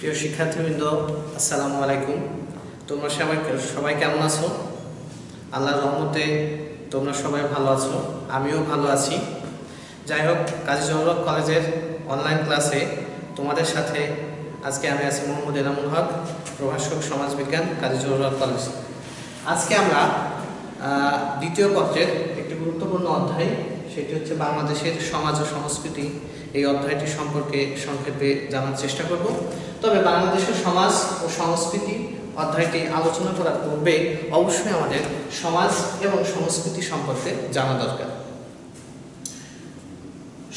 প্রিয় শিক্ষার্থীবৃন্দ, আসসালামু আলাইকুম। তোমরা সবাই কেমন আছো? আল্লাহর রহমতে তোমরা সবাই ভালো আছো, আমিও ভালো আছি। যাই হোক, কাজী জহুরুল কলেজের অনলাইন ক্লাসে তোমাদের সাথে আজকে আমি আছি মোহাম্মদ এনামুল হক, প্রভাষক সমাজবিজ্ঞান, কাজী জহুরুল কলেজ। আজকে আমরা দ্বিতীয় পত্রের একটি গুরুত্বপূর্ণ অধ্যায়, সেটি হচ্ছে বাংলাদেশের সমাজ ও সংস্কৃতি। এই অধ্যায়টি সম্পর্কে সংক্ষেপে জানার চেষ্টা করব। তবে বাংলাদেশের সমাজ ও সংস্কৃতি অধ্যায়টি আলোচনা করার পূর্বে অবশ্যই আমাদের সমাজ এবং সংস্কৃতি সম্পর্কে জানা দরকার।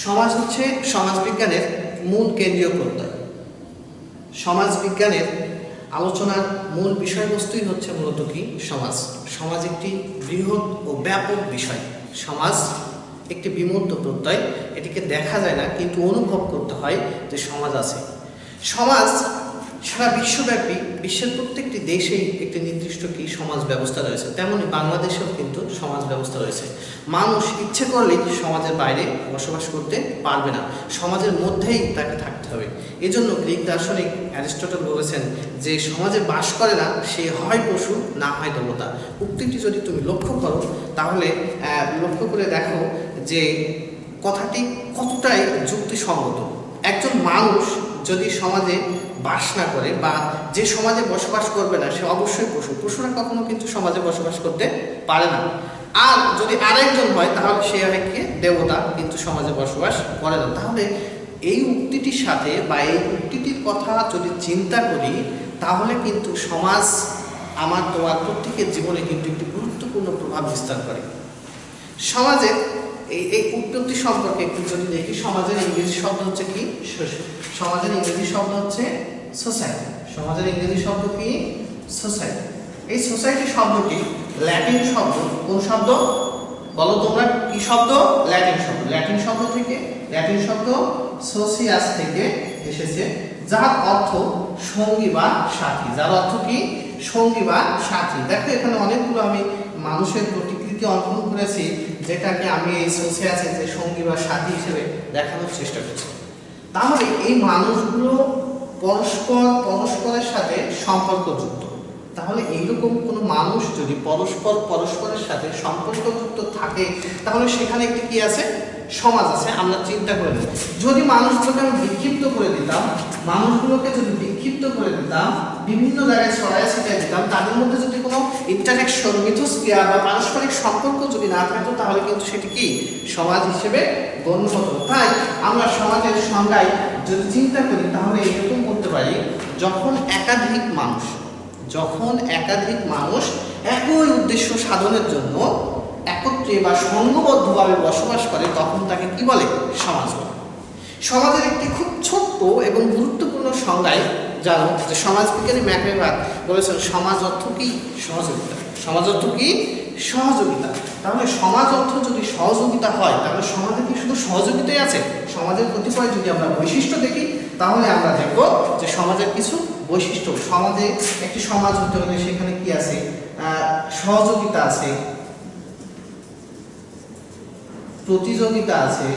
সমাজ হচ্ছে সমাজবিজ্ঞানের মূল কেন্দ্রীয় প্রত্যয়। সমাজবিজ্ঞানের আলোচনার মূল বিষয়বস্তুই হচ্ছে মূলত কি? সমাজ। সমাজ একটি বৃহৎ ও ব্যাপক বিষয়। সমাজ একটি বিমূর্ত প্রত্যয়, এটিকে দেখা যায় না, কিন্তু অনুভব করতে হয় যে সমাজ আছে। সমাজ সারা বিশ্বব্যাপী, বিশ্বের প্রত্যেকটি দেশেই একটি নির্দিষ্ট কি সমাজ ব্যবস্থা রয়েছে, তেমনি বাংলাদেশেও কিন্তু সমাজ ব্যবস্থা রয়েছে। মানুষ ইচ্ছে করলেই সমাজের বাইরে বসবাস করতে পারবে না, সমাজের মধ্যেই তাকে থাকতে হবে। এজন্য গ্রিক দার্শনিক অ্যারিস্টটল বলেছেন যে সমাজে বাস করে না সে হয় পশু, না হয় দেবতা। উক্তিটি যদি তুমি লক্ষ্য করো, তাহলে লক্ষ্য করে দেখো যে কথাটি কতটাই যুক্তিসঙ্গত। একজন মানুষ যদি সমাজে বাস না করে বা যে সমাজে বসবাস করবে না, সে অবশ্যই পশু। পশুরা কখনো কিন্তু সমাজে বসবাস করতে পারে না। আর যদি আরেকজন হয়, তাহলে সে আরেককে দেবতা, কিন্তু সমাজে বসবাস করে না। তাহলে এই উক্তিটির সাথে বা এই উক্তিটির কথা যদি চিন্তা করি, তাহলে কিন্তু সমাজ আমার তোমার প্রত্যেকের জীবনে কিন্তু একটি গুরুত্বপূর্ণ প্রভাব বিস্তার করে। সমাজের এই উৎপত্তি সম্পর্কে একটু যদি দেখি, সমাজের ইংরেজি শব্দ হচ্ছে কি? সমাজের ইংরেজি শব্দ হচ্ছে সোসাইটি। সমাজের ইংরেজি শব্দ কি? সোসাইটি। এই সোসাইটি শব্দটি ল্যাটিন শব্দ। কোন শব্দ বলো তোমরা? কি শব্দ? ল্যাটিন শব্দ। ল্যাটিন শব্দ সোসিয়াস থেকে এসেছে, যার অর্থ সঙ্গী বা সাথী। যার অর্থ কি? সঙ্গী বা সাথী। দেখো এখানে অনেকগুলো আমি মানুষের প্রতিকৃতি অঙ্কন করেছি, যেটাকে আমি এই সোসিয়াসে যে সঙ্গী বা সাথী হিসেবে দেখানোর চেষ্টা করছি। তাহলে এই মানুষগুলো পরস্পরের সাথে সম্পর্কযুক্ত। তাহলে এইরকম কোনো মানুষ যদি পরস্পরের সাথে সম্পর্কযুক্ত থাকে, তাহলে সেখানে একটি কি আছে? সমাজ আছে। আমরা চিন্তা করে নিই, যদি মানুষগুলোকে আমি বিক্ষিপ্ত করে দিতাম, বিভিন্ন জায়গায় ছড়ায় ছিটায় দিতাম, তাদের মধ্যে যদি কোনো ইন্টারেকশন, মিথস্ক্রিয়া বা পারস্পরিক সম্পর্ক যদি না থাকতো, তাহলে কিন্তু সেটি কি সমাজ হিসেবে গণ্য হতো। তাই আমরা সমাজের সংজ্ঞায় যদি চিন্তা করি, তাহলে এরকম করতে পারি, যখন একাধিক মানুষ একই উদ্দেশ্য সাধনের জন্য একত্রে বা সংঘবদ্ধভাবে বসবাস করে, তখন তাকে কি বলে? সমাজ বলে। সমাজের একটি খুব ছোট্ট এবং গুরুত্বপূর্ণ সংজ্ঞায় জানো যে সমাজবিজ্ঞানী ম্যাকলেভান বলেছেন, সমাজ অর্থ কি? সহযোগিতা। সমাজ অর্থ কি? সহযোগিতা। তাহলে সমাজ অর্থ যদি সহযোগিতা হয়, তাহলে সমাজে কি শুধু সহযোগিতাই আছে? সমাজের কতিপয় যদি আমরা বৈশিষ্ট্য দেখি, তাহলে আমরা দেখব যে সমাজের কিছু বৈশিষ্ট্য। সমাজে একটি সমাজ হতে হলে সেখানে কি আছে? সহযোগিতা আছে, প্রতিযোগিতা আছে,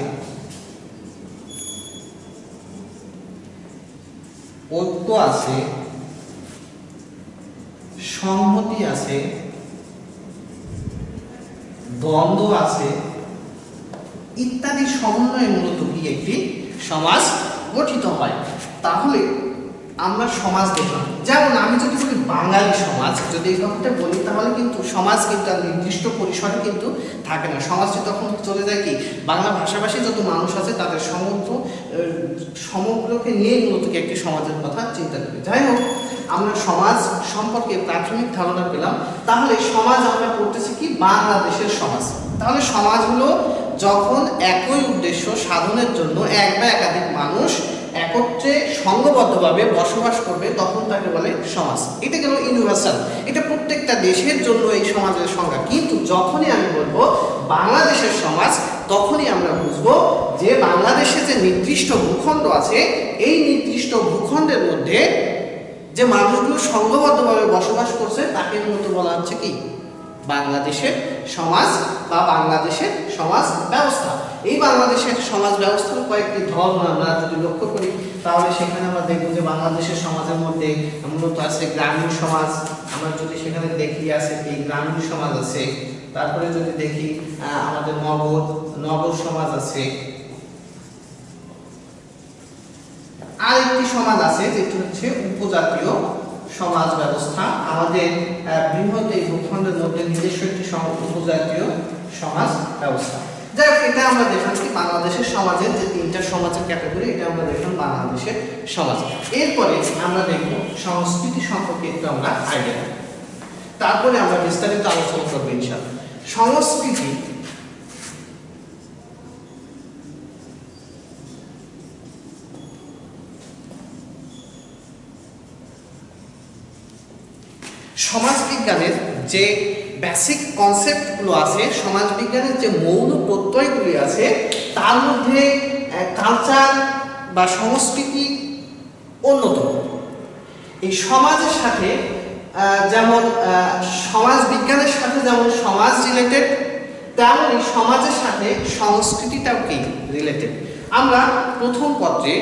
ঐক্য আছে, সংহতি আছে, দ্বন্দ্ব আছে ইত্যাদি সমন্বয়ে মূলত কি একটি সমাজ গঠিত হয়। তাহলে আমরা সমাজ দেখলাম। যেমন আমি যদি বলি বাঙালি সমাজ, যদি এই কথাটা বলি, তাহলে কিন্তু সমাজ কিন্তু আর নির্দিষ্ট পরিসরে কিন্তু থাকে না। সমাজটি তখন চলে যায় কি? বাংলা ভাষাভাষী যত মানুষ আছে তাদের সমগ্রকে নিয়ে মূলত কি একটি সমাজের কথা চিন্তা করি। যাই হোক, আমরা সমাজ সম্পর্কে প্রাথমিক ধারণা পেলাম। তাহলে সমাজ আমরা পড়তেছি কি? বাংলাদেশের সমাজ। তাহলে সমাজ হলো যখন একই উদ্দেশ্য সাধনের জন্য এক বা একাধিক মানুষ একত্রে সংঘবদ্ধভাবে বসবাস করবে, তখন তাকে বলে সমাজ। এটা গেল ইউনিভার্সাল, এটা প্রত্যেকটা দেশের জন্য এই সমাজের সংজ্ঞা। কিন্তু যখনই আমি বলবো বাংলাদেশের সমাজ, তখনই আমরা বুঝবো যে বাংলাদেশে যে নির্দিষ্ট ভূখণ্ড আছে, এই নির্দিষ্ট ভূখণ্ডের মধ্যে যে মানুষগুলো সংঘবদ্ধভাবে বসবাস করছে, তাকে মূলত বলা হচ্ছে কি? বাংলাদেশের সমাজ বা বাংলাদেশের সমাজ ব্যবস্থা। এই বাংলাদেশের সমাজ ব্যবস্থার কয়েকটি ধর্ম আমরা যদি লক্ষ্য করি তাহলে সেখানে আমরা দেখব যে বাংলাদেশের সমাজের মধ্যে মূলত আছে গ্রামীণ সমাজ। আমরা যদি সেখানে দেখি আছে কি গ্রামীণ সমাজ আছে, তারপরে যদি দেখি আমাদের নগর সমাজ আছে, আর একটি সমাজ আছে যেটি হচ্ছে উপজাতীয় সমাজ ব্যবস্থা। আমাদের বৃহৎ এই ভূখণ্ডের মধ্যে নিজস্ব একটি উপজাতীয় সমাজ ব্যবস্থা। যাই হোক, এটা আমরা দেখলাম কি বাংলাদেশের সমাজের যে তিনটা সমাজের ক্যাটাগরি, এটা আমরা দেখলাম বাংলাদেশের সমাজ। এরপরে আমরা দেখব সংস্কৃতি সম্পর্কে একটু আমরা আইডিয়া, তারপরে আমরা বিস্তারিত আলোচনা করবো ইনশাআল্লাহ। সংস্কৃতি সমাজবিজ্ঞানের যে বেসিক কনসেপ্টগুলো আছে, সমাজবিজ্ঞানের যে মৌল প্রত্যয়গুলি আছে, তার মধ্যে কালচার বা সংস্কৃতি অন্যতম। এই সমাজের সাথে যেমন সমাজ বিজ্ঞানের সাথে যেমন সমাজ রিলেটেড, তেমনই সমাজের সাথে সংস্কৃতিটাও কি রিলেটেড। আমরা প্রথম পত্রে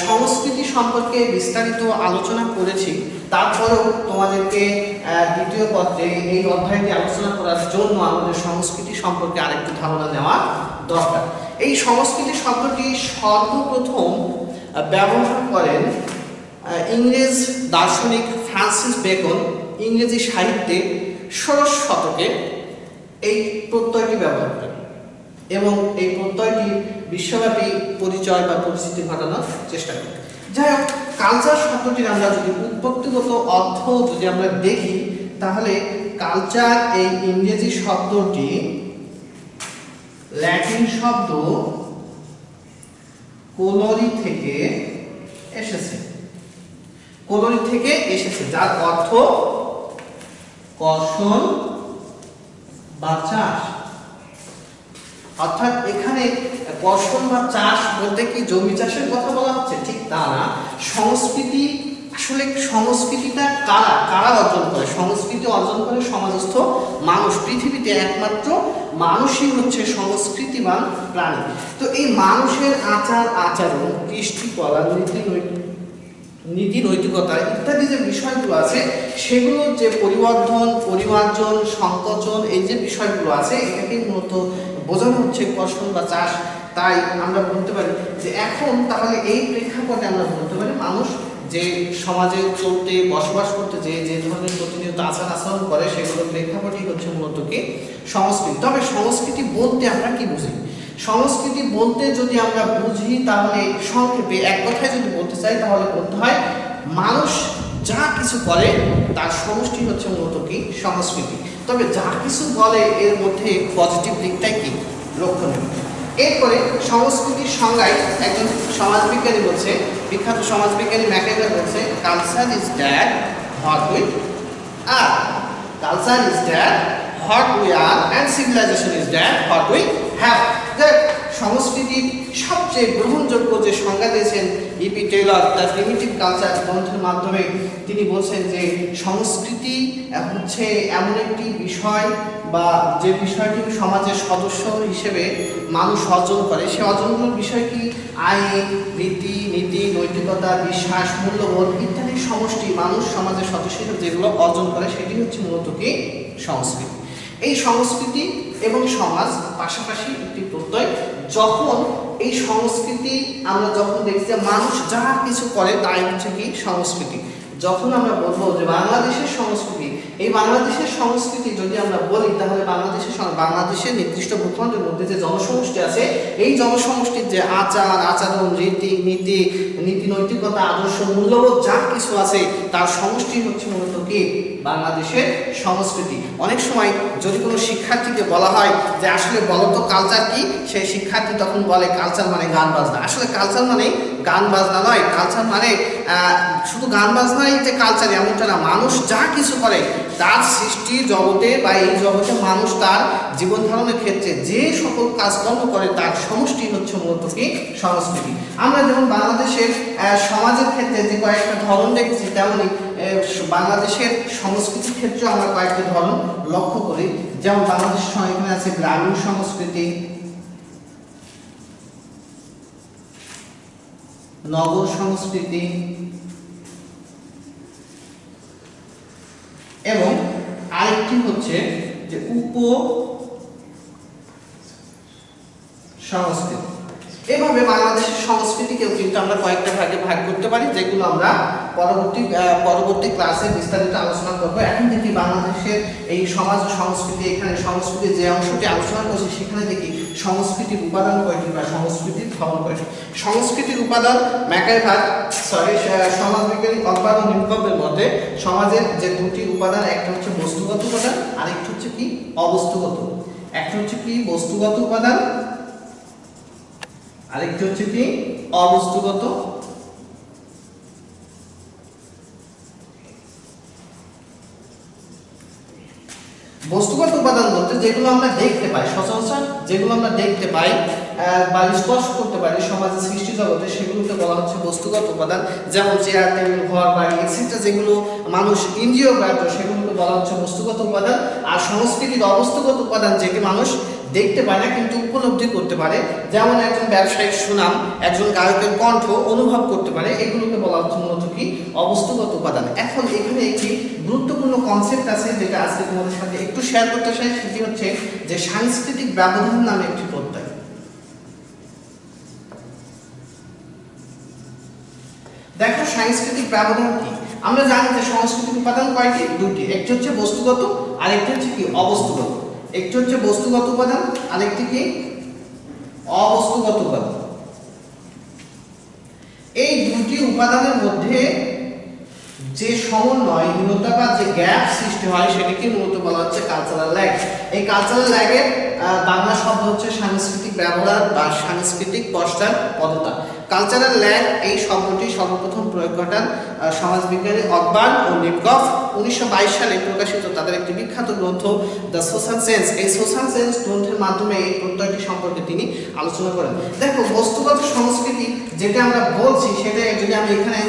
সংস্কৃতি সম্পর্কে বিস্তারিত আলোচনা করেছি, তারপরেও তোমাদেরকে দ্বিতীয় পত্রে এই অধ্যায়টি আলোচনা করার জন্য আমাদের সংস্কৃতি সম্পর্কে আরেকটু ধারণা নেওয়া দরকার। এই সংস্কৃতি শব্দটি সর্বপ্রথম ব্যবহার করেন ইংরেজ দার্শনিক ফ্রান্সিস বেকন ইংরেজি সাহিত্যে ১৬শ শতকে এই প্রত্যয়টি ব্যবহার করেন এবং এই প্রত্যয়টি বিশ্বব্যাপী পরিচয় বা পরিচিতি ঘটানোর চেষ্টা করেন। যাই হোক, কালচার শব্দটির আমরা যদি উৎপত্তিগত অর্থ যদি আমরা দেখি, তাহলে কালচার এই ইংরেজি শব্দটি ল্যাটিন শব্দ কোলরি থেকে এসেছে। কোলরি থেকে এসেছে, যার অর্থ কর্ষণ বা চাষ। অর্থাৎ এখানে কর্ষণ বা চাষ বলতে কি জমি চাষের কথা বলা হচ্ছে? ঠিক তা না। সংস্কৃতি, আসলে সংস্কৃতিটা কারা অর্জন করে? সংস্কৃতি অর্জন করে সমাজস্থ মানুষ। পৃথিবীতে একমাত্র মানুষই হচ্ছে সংস্কৃতিবান প্রাণী। তো এই মানুষের আচার আচরণ, কৃষ্টি কলা, নীতি নৈতিকতা ইত্যাদি যে বিষয়গুলো আছে, সেগুলো যে পরিমার্জন, সংকোচন, এই যে বিষয়গুলো আছে, এটাকে মূলত বোঝানো হচ্ছে কর্ষণ বা চাষ। তাই আমরা বলতে পারি যে এখন তাহলে এই প্রেক্ষাপটে আমরা বলতে পারি মানুষ যে সমাজে চলতে বসবাস করতে যে ধরনের প্রতিনিয়ত আচার আচরণ করে, সেগুলোর প্রেক্ষাপটই হচ্ছে মূলত কি সংস্কৃতি। তবে সংস্কৃতি বলতে আমরা কি বুঝি? সংস্কৃতি বলতে যদি আমরা বুঝি, তাহলে সংক্ষেপে এক কথায় যদি বলতে চাই, তাহলে বলতে হয় মানুষ যা কিছু করে তার সমষ্টি হচ্ছে মূলত কি সংস্কৃতি। তবে যা কিছু বলে এর মধ্যে পজিটিভ দিকটাই কি লক্ষণীয়। এরপরে সংস্কৃতির সংজ্ঞায় একজন সমাজবিজ্ঞানী বলছে, বিখ্যাত সমাজবিজ্ঞানী ম্যাকেন্ডার বলছে, culture is that what we are. Culture is that what we are and civilization is that what we have. সংস্কৃতির সবচেয়ে গ্রহণযোগ্য যে সংজ্ঞা দিয়েছেন EP Taylor the primitive culture গ্রন্থের মাধ্যমে, তিনি বলছেন যে সংস্কৃতি হচ্ছে এমন একটি বিষয় বা যে বিষয়টি সমাজের সদস্য হিসেবে মানুষ অর্জন করে, সে অর্জনগুলোর বিষয় কি আইন, রীতি নীতি, নৈতিকতা, বিশ্বাস, মূল্যবোধ ইত্যাদি সমষ্টি মানুষ সমাজের সদস্য হিসেবে যেগুলো অর্জন করে, সেটি হচ্ছে মূলত কি সংস্কৃতি। এই সংস্কৃতি এবং সমাজ পাশাপাশি একটি প্রত্যয়। যখন এই সংস্কৃতি আমরা যখন দেখি যে মানুষ যা কিছু করে তাই হচ্ছে কি সংস্কৃতি, যখন আমরা বলবো যে বাংলাদেশের সংস্কৃতি, এই বাংলাদেশের সংস্কৃতি যদি আমরা বলি, তাহলে বাংলাদেশের নির্দিষ্ট ভূখণ্ডের মধ্যে যে জনসমষ্টি আছে, এই জনসমষ্টির যে আচার আচরণ, রীতি নীতি নৈতিকতা, আদর্শ, মূল্যবোধ যা কিছু আছে, তার সমষ্টি হচ্ছে মূলত কি বাংলাদেশের সংস্কৃতি। অনেক সময় যদি কোনো শিক্ষার্থীকে বলা হয় যে আসলে বলতো কালচার কি, সেই শিক্ষার্থী তখন বলে কালচার মানে গান বাজনা। আসলে কালচার মানে গান বাজনা নয়, কালচার মানে শুধু গান বাজনাই যে কালচার এমনটা না। মানুষ যা কিছু করে তার সৃষ্টি জগতে বা এই জগতে মানুষ তার জীবন ধারণের ক্ষেত্রে যে সকল কাজকর্ম করে তার সমষ্টি হচ্ছে মূলত কি সংস্কৃতি। আমরা যেমন বাংলাদেশের সমাজের ক্ষেত্রে যে কয়েকটা ধরন দেখেছি, তেমনি বাংলাদেশের সংস্কৃতির ক্ষেত্রে আমরা কয়েকটা ধরন লক্ষ্য করি। যেমন বাংলাদেশের এখানে আছে গ্রামীণ সংস্কৃতি, নগর সংস্কৃতি এবং আরেকটি হচ্ছে যে উপ সংস্কৃতি। এভাবে বাংলাদেশের সংস্কৃতিকেও কিন্তু আমরা কয়েকটা ভাগে ভাগ করতে পারি, যেগুলো আমরা পরবর্তী ক্লাসে বিস্তারিত আলোচনা করব। এখন দেখি বাংলাদেশের এই সমাজ ও সংস্কৃতি, এখানে সংস্কৃতির যে অংশটি আলোচনা করছি সেখানে দেখি সংস্কৃতির উপাদান কয়টি বা সংস্কৃতির ধরন কয়টি। সংস্কৃতির উপাদান সমাজবিজ্ঞানী অকবার ও নিমকবের মধ্যে সমাজের যে দুটি উপাদান, একটা হচ্ছে বস্তুগত উপাদান আর একটা হচ্ছে কি অবস্তুগত। একটা হচ্ছে কি বস্তুগত উপাদান, আরেকটি হচ্ছে কি অবস্তুগত। বস্তুগত উপাদান বলতে যেগুলো আমরা দেখতে পাই সচরাচর, যেগুলো আমরা দেখতে পাই বা স্পর্শ করতে পারি সমাজের সৃষ্টি জগতে, সেগুলোকে বলা হচ্ছে বস্তুগত উপাদান। যেমন চেয়ার, টেবিল, ঘর, বাড়ি এক্সেট্রা যেগুলো মানুষ ইন্দ্রিয়গ্রাহ্য, সেগুলোকে বলা হচ্ছে বস্তুগত উপাদান। আর সংস্কৃতির অবস্তুগত উপাদান যেটি মানুষ দেখতে পায় না কিন্তু উপলব্ধি করতে পারে, যেমন একজন ব্যবসায়িক সুনাম, একজন গায়কের কণ্ঠ অনুভব করতে পারে, এগুলোকে বলা হচ্ছে মূলত কি অবস্তুগত উপাদান। এখন এখানে একটি গুরুত্বপূর্ণ কনসেপ্ট আছে যেটা আজকে তোমাদের সাথে একটু শেয়ার করতে চাই, সেটি হচ্ছে যে সাংস্কৃতিক ব্যবধান নামে একটি প্রত্যয়। দেখো সাংস্কৃতিক ব্যবধান কি। আমরা জানি যে সংস্কৃতিক উপাদান কয়টি? দুটি। একটি হচ্ছে বস্তুগত আর একটি হচ্ছে কি অবস্তুগত। একটি হচ্ছে বস্তুগত উপাদান আর একটি কি অবস্তুগত উপাদান। এই দুটি উপাদানের মধ্যে যে সমন্বয়হীনতা বা যে গ্যাপ সৃষ্টি হয় সেটাকে মূলত বলা হচ্ছে কালচারাল ল্যাগ। এই কালচারাল ল্যাগের বাংলা শব্দ হচ্ছে সাংস্কৃতিক ব্যবহার বা সাংস্কৃতিক পশ্চাৎপদতা। কালচারাল ল্যাগ এই শব্দটি সর্বপ্রথম প্রয়োগ ঘটান সমাজবিজ্ঞানী অকবার ও নিমকভ 1922 সালে প্রকাশিত তাদের একটি বিখ্যাত গ্রন্থ দ্য সোশ্যাল সেন্স। এই সোশ্যাল সেন্স গ্রন্থের মাধ্যমে এই প্রত্যয়টি সম্পর্কে তিনি আলোচনা করেন। দেখো বস্তুগত সংস্কৃতি যেটা আমরা বলছি সেটা যদি আমি এখানে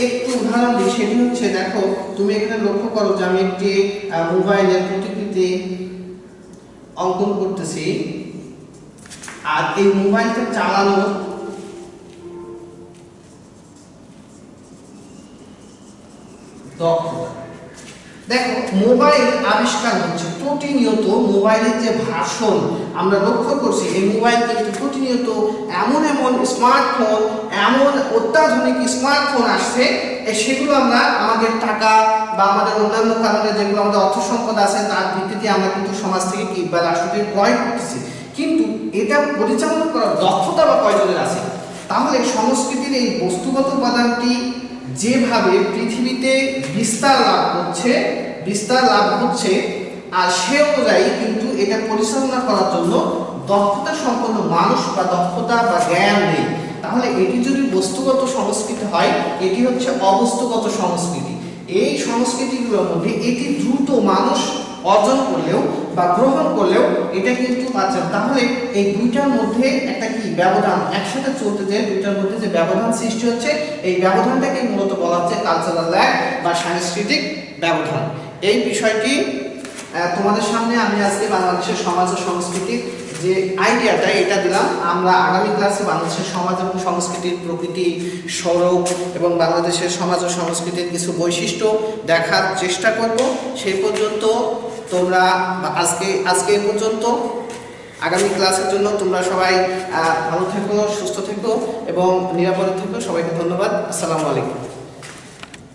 একটু উদাহরণ দিই, সেটি হচ্ছে দেখো তুমি এখানে লক্ষ্য করো যে আমি একটি মোবাইলের প্রতিকৃতি অঙ্কন করতেছি আর এই মোবাইলটা চালানোর দক্ষতা। দেখো মোবাইল আবিষ্কার হচ্ছে প্রতিনিয়ত, মোবাইলের যে ভাষণ আমরা লক্ষ্য করছি, এই মোবাইল কিন্তু প্রতিনিয়ত এমন এমন স্মার্টফোন, এমন অত্যাধুনিক স্মার্টফোন আসছে, সেগুলো আমরা আমাদের টাকা বা আমাদের অন্যান্য কারণে যেগুলো আমাদের অর্থ সম্পদ আছে তার ভিত্তিতে আমরা কিন্তু সমাজ থেকে কি বা রাষ্ট্র থেকে ক্রয় করতেছি, কিন্তু এটা পরিচালনা করার দক্ষতা বা কয়জনের আছে? তাহলে সংস্কৃতির এই বস্তুগত উপাদানটি যেভাবে পৃথিবীতে বিস্তার লাভ হচ্ছে আর সে অনুযায়ী কিন্তু এটা পরিচালনা করার জন্য দক্ষতা সম্পন্ন মানুষ বা দক্ষতা বা জ্ঞান নেই। তাহলে এটি যদি বস্তুগত সংস্কৃতি হয়, এটি হচ্ছে অবস্তুগত সংস্কৃতি। এই সংস্কৃতিগুলোর মধ্যে এটি দ্রুত মানুষ অর্জন করলেও বা গ্রহণ করলেও এটা কিন্তু পাচ্ছে। তাহলে এই দুইটার মধ্যে একটা কি ব্যবধান, একসাথে চলতে যে দুইটার মধ্যে যে ব্যবধান সৃষ্টি হচ্ছে, এই ব্যবধানটাকে মূলত বলা হচ্ছে কালচারাল ল্যাগ বা সাংস্কৃতিক ব্যবধান। এই বিষয়টি তোমাদের সামনে আমি আজকে বাংলাদেশের সমাজ ও সংস্কৃতির যে আইডিয়াটা এটা দিলাম। আমরা আগামী ক্লাসে বাংলাদেশের সমাজ এবং সংস্কৃতির প্রকৃতি, স্বরূপ এবং বাংলাদেশের সমাজ ও সংস্কৃতির কিছু বৈশিষ্ট্য দেখার চেষ্টা করব। সেই পর্যন্ত তোমরা আজকে এই পর্যন্ত। আগামী ক্লাসের জন্য তোমরা সবাই ভালো থেকো, সুস্থ থেকো এবং নিরাপদে থেকো। সবাইকে ধন্যবাদ। আসসালামু আলাইকুম।